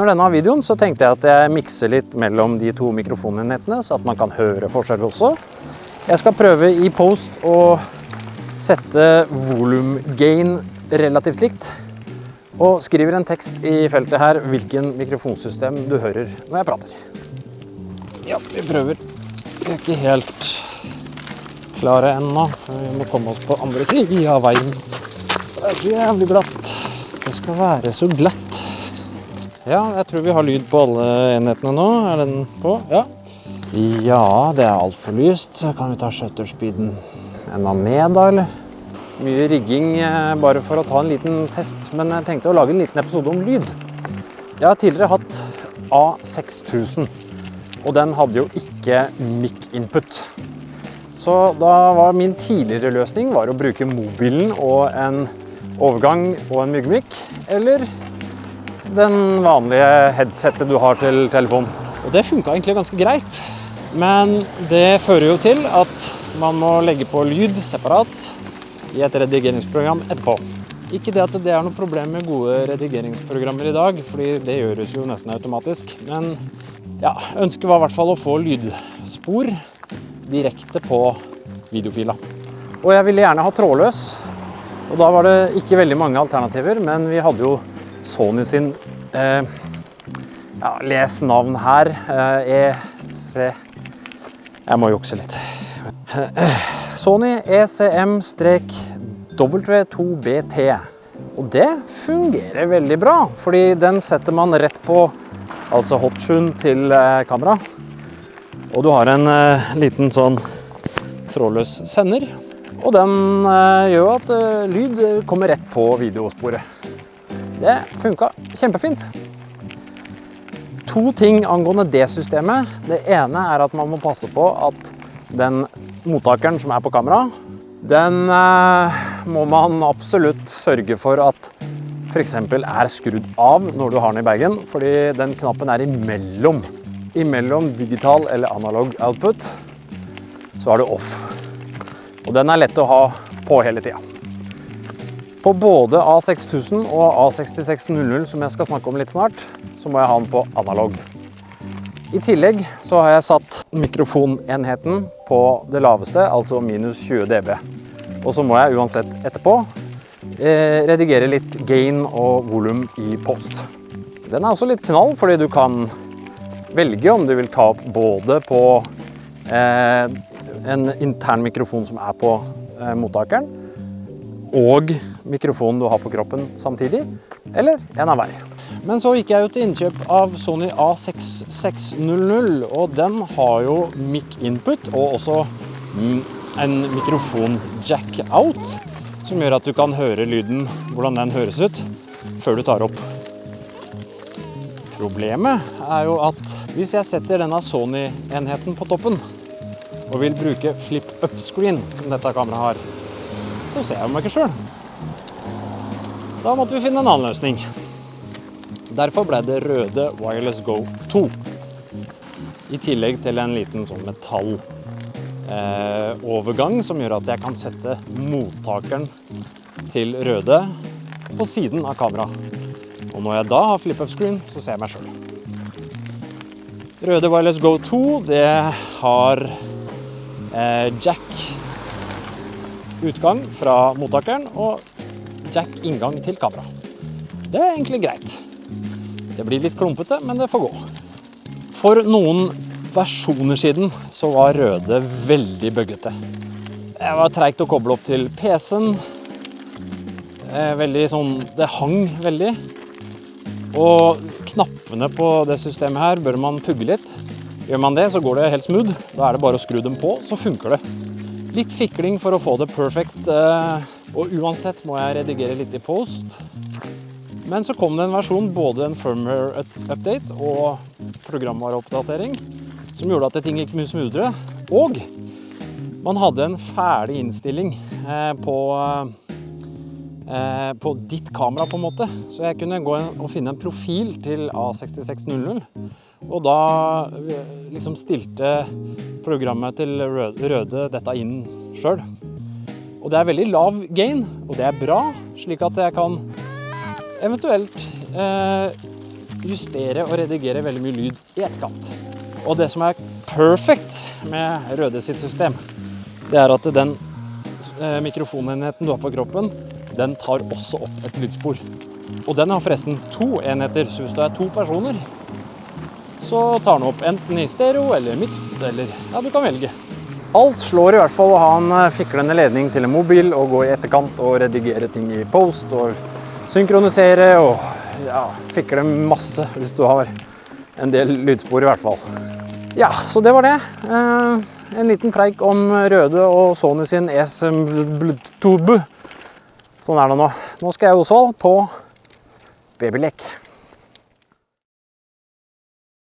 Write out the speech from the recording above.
Under denne videoen så tenkte jeg at jeg mikser litt mellom de to mikrofonenhetene, så at man kan høre forskjell også. Jeg skal prøve i post å sette volumgain relativt likt, og skriver en tekst i feltet her hvilken mikrofonsystem du hører når jeg prater. Ja, vi prøver. Vi er ikke helt klare ennå, for vi må komme oss på andre siden av veien. Det er så jævlig bratt. Det skal være så glatt. Ja, jeg tror vi har lyd på alle enhetene nå. Er den på? Ja. Ja, det er alt for lyst. Kan vi ta shutterspeeden enda ned da, eller? Mye rigging bare for å ta en liten test, men jeg tenkte å lage en liten episode om lyd. Jeg har tidligere hatt A6000, og den hadde jo ikke mic input. Så da var min tidligere løsning å bruke mobilen og en overgang og en myggmic, eller den vanlige headsetet du har til telefon. Og det funket egentlig ganske greit, men det fører jo til at man må legge på lyd separat i et redigeringsprogram etterpå. Ikke det at det er noe problem med gode redigeringsprogrammer i dag, fordi det gjøres jo nesten automatisk, men ja, ønsket var i hvert fall å få lydspor direkte på videofila. Og jeg ville gjerne ha trådløs, og da var det ikke veldig mange alternativer, men vi hadde jo Sony sin, les navn her, jeg må jukse litt. Sony ECM-W2BT, og det fungerer veldig bra, fordi den setter man rett på, altså hotshoen til kamera, og du har en liten sånn trådløs sender, og den gjør at lyd kommer rett på videosporet. Det funket kjempefint. To ting angående det systemet. Det ene er at man må passe på at den mottakeren som er på kamera, den må man absolutt sørge for at for eksempel er skrudd av når du har den i bagen, fordi den knappen er imellom digital eller analog output, så er det off. Og den er lett å ha på hele tiden. På både A6000 og A6600, som jeg skal snakke om litt snart, så må jeg ha den på analog. I tillegg så har jeg satt mikrofonenheten på det laveste, altså minus 20 dB. Og så må jeg uansett etterpå redigere litt gain og volum i post. Den er også litt knall, fordi du kan velge om du vil ta opp både på en intern mikrofon som er på mottakeren, og mikrofonen du har på kroppen samtidig, eller en av hver. Men så gikk jeg jo til innkjøp av Sony A6600, og den har jo mic input, og også en mikrofon jack out, som gjør at du kan høre lyden, hvordan den høres ut, før du tar opp. Problemet er jo at hvis jeg setter denne Sony-enheten på toppen, og vil bruke flip-up screen, som dette kameraet har, så ser jeg meg ikke selv. Da måtte vi finne en annen løsning. Derfor ble det røde Wireless Go 2. I tillegg til en liten sånn metallovergang som gjør at jeg kan sette mottakeren til røde på siden av kameraet. Og når jeg da har flip-up screen, så ser jeg meg selv. Røde Wireless Go 2, det har jack utgang fra mottakeren og jack inngang til kamera. Det er egentlig greit. Det blir litt klumpete, men det får gå. For noen versjoner siden så var røde veldig buggete. Det var tregt å koble opp til PC-en. Det hang veldig. Og knappene på det systemet her bør man pugge litt. Gjør man det, så går det helt smooth. Da er det bare å skru dem på, så funker det. Litt fikling for å få det perfekt, og uansett må jeg redigere litt i post. Men så kom det en versjon, både en firmware update og programvareoppdatering, som gjorde at ting gikk mye smoothere. Og man hadde en ferdig innstilling på ditt kamera på en måte. Så jeg kunne gå og finne en profil til A6600, og da liksom stilte programmet til røde dette inn selv. Og det er veldig lav gain, og det er bra, slik at jeg kan eventuelt justere og redigere veldig mye lyd i etterkant. Og det som er perfekt med Røde sitt system, det er at den mikrofonenheten du har på kroppen, den tar også opp et lydspor. Og den har forresten 2 enheter, så hvis du er 2 personer, så tar den opp enten i stereo eller mixed, eller ja, du kan velge. Alt slår i hvert fall å ha en fiklende ledning til en mobil og gå i etterkant og redigere ting i post og synkronisere og ja, fikle masse hvis du har en del lydspor i hvert fall. Ja, så det var det. En liten preik om Røde og Sony sin ESM Bluetooth. Sånn er det nå. Nå skal jeg også på babylek.